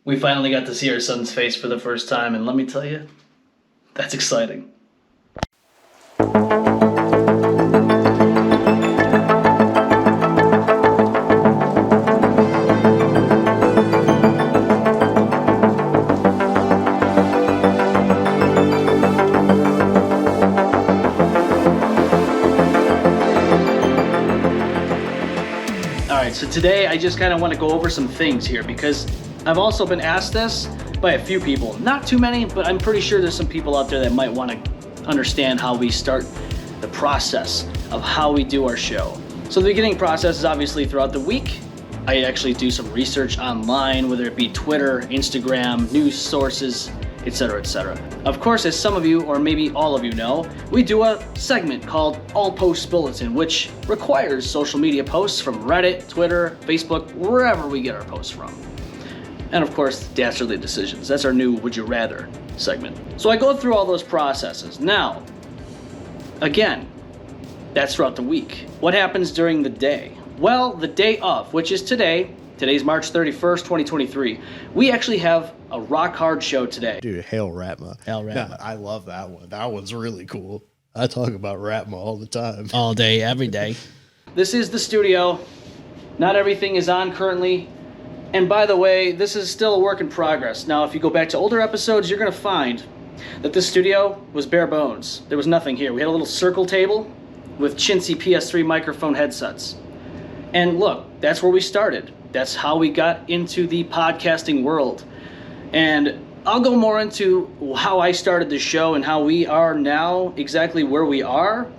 We finally got to see our son's face for the first time, and let me tell you, that's exciting. Alright, so today I just kind of want to go over some things here because I've also been asked this by a few people. Not too many, but I'm pretty sure there's some people out there that might want to understand how we start the process of how we do our show. So the beginning process is obviously throughout the week. I actually do some research online, whether it be Twitter, Instagram, news sources, etc., etc. Of course, as some of you, or maybe all of you know, we do a segment called All Posts Bulletin, which requires social media posts from Reddit, Twitter, Facebook, wherever we get our posts from. And of course, Dastardly Decisions. That's our new Would You Rather segment. So I go through all those processes. Now, again, that's throughout the week. What happens during the day? Well, the day of, which is today. Today's March 31st, 2023. We actually have a rock hard show today. Dude, Hail Ratma. Hail Ratma. Yeah, I love that one. That one's really cool. I talk about Ratma all the time. All day, every day. This is the studio. Not everything is on currently. And by the way, this is still a work in progress. Now, if you go back to older episodes, you're going to find that this studio was bare bones. There was nothing here. We had a little circle table with chintzy PS3 microphone headsets. And look, that's where we started. That's how we got into the podcasting world. And I'll go more into how I started the show and how we are now exactly where we are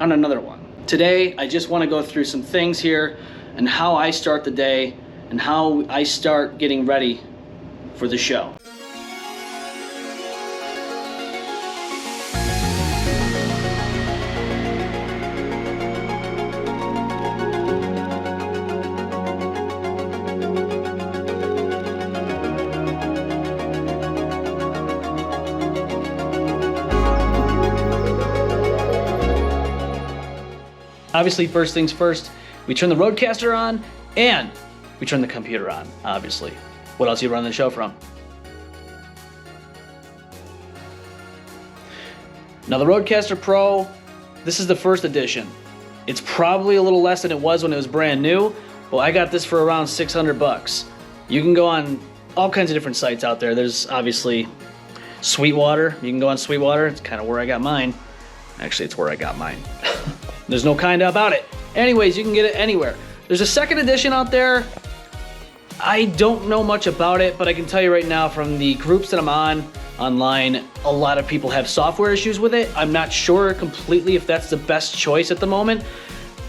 on another one. Today, I just want to go through some things here and how I start the day and how I start getting ready for the show. Obviously, first things first, we turn the Rodecaster on and we turn the computer on, obviously. What else are you running the show from? Now the Rodecaster Pro, this is the first edition. It's probably a little less than it was when it was brand new. Well, I got this for around $600. You can go on all kinds of different sites out there. There's obviously Sweetwater. You can go on Sweetwater. It's kind of where I got mine. Actually, it's where I got mine. There's no kinda about it. Anyways, you can get it anywhere. There's a second edition out there. I don't know much about it, but I can tell you right now from the groups that I'm on online, a lot of people have software issues with it. I'm not sure completely if that's the best choice at the moment.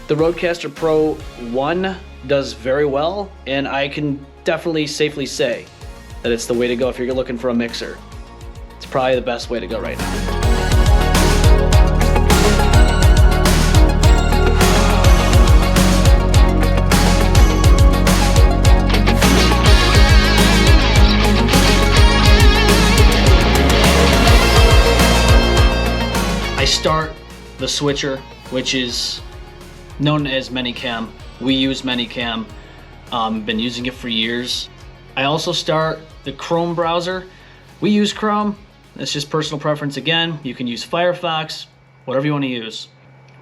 The Rodecaster Pro 1 does very well, and I can definitely safely say that it's the way to go if you're looking for a mixer. It's probably the best way to go right now. I start the switcher, which is known as Manycam. We use Manycam, been using it for years. I also start the Chrome browser. We use Chrome, that's just personal preference again. You can use Firefox, whatever you want to use.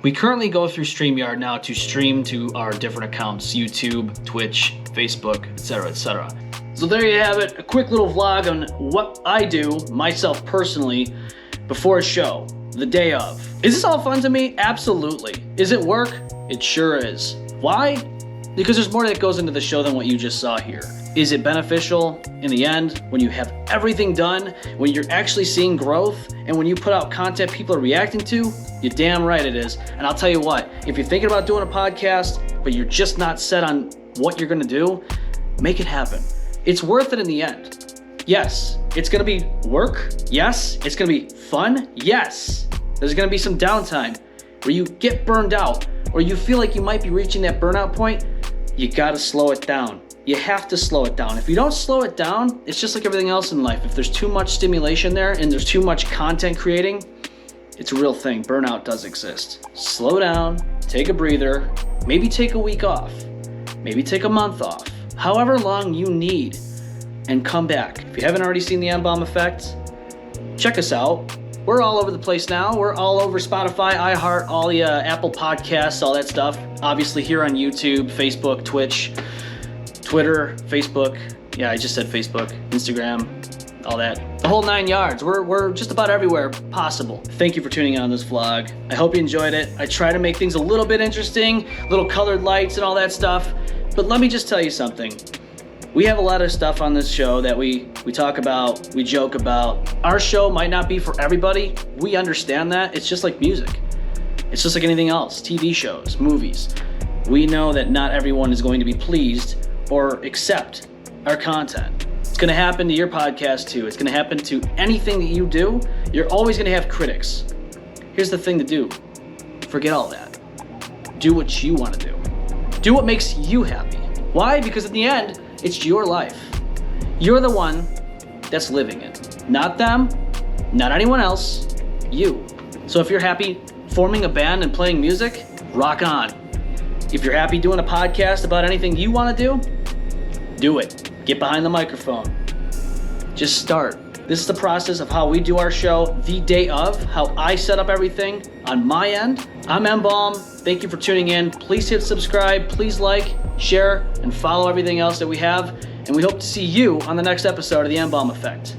We currently go through StreamYard now to stream to our different accounts, YouTube, Twitch, Facebook, etc., etc. So there you have it, a quick little vlog on what I do, myself personally, before a show. The day of. Is this all fun to me? Absolutely. Is it work? It sure is. Why? Because there's more that goes into the show than what you just saw here. Is it beneficial in the end when you have everything done, when you're actually seeing growth, and when you put out content people are reacting to? You're damn right it is. And I'll tell you what, if you're thinking about doing a podcast, but you're just not set on what you're gonna do, make it happen. It's worth it in the end. Yes, it's gonna be work. Yes, it's gonna be fun. Yes, there's gonna be some downtime where you get burned out or you feel like you might be reaching that burnout point. You gotta slow it down. You have to slow it down. If you don't slow it down, it's just like everything else in life. If there's too much stimulation there and there's too much content creating, it's a real thing. Burnout does exist. Slow down, take a breather, maybe take a week off, maybe take a month off, however long you need and come back. If you haven't already seen the M-Balm Effect, check us out. We're all over the place now. We're all over Spotify, iHeart, all the Apple Podcasts, all that stuff. Obviously here on YouTube, Facebook, Twitch, Twitter, Facebook. Yeah, I just said Facebook, Instagram, all that. The whole 9 yards. We're just about everywhere possible. Thank you for tuning in on this vlog. I hope you enjoyed it. I try to make things a little bit interesting, little colored lights and all that stuff. But let me just tell you something. We have a lot of stuff on this show that we talk about, we joke about. Our show might not be for everybody. We understand that. It's just like music. It's just like anything else, TV shows, movies. We know that not everyone is going to be pleased or accept our content. It's gonna happen to your podcast too. It's gonna happen to anything that you do. You're always gonna have critics. Here's the thing to do. Forget all that. Do what you wanna do. Do what makes you happy. Why? Because at the end, it's your life. You're the one that's living it. Not them, not anyone else, you. So if you're happy forming a band and playing music, rock on. If you're happy doing a podcast about anything you want to do it. Get behind the microphone. Just start. This is the process of how we do our show the day of, how I set up everything on my end. I'm M-Balm. Thank you for tuning in. Please hit subscribe. Please like, share, and follow everything else that we have. And we hope to see you on the next episode of the M-Balm Effect.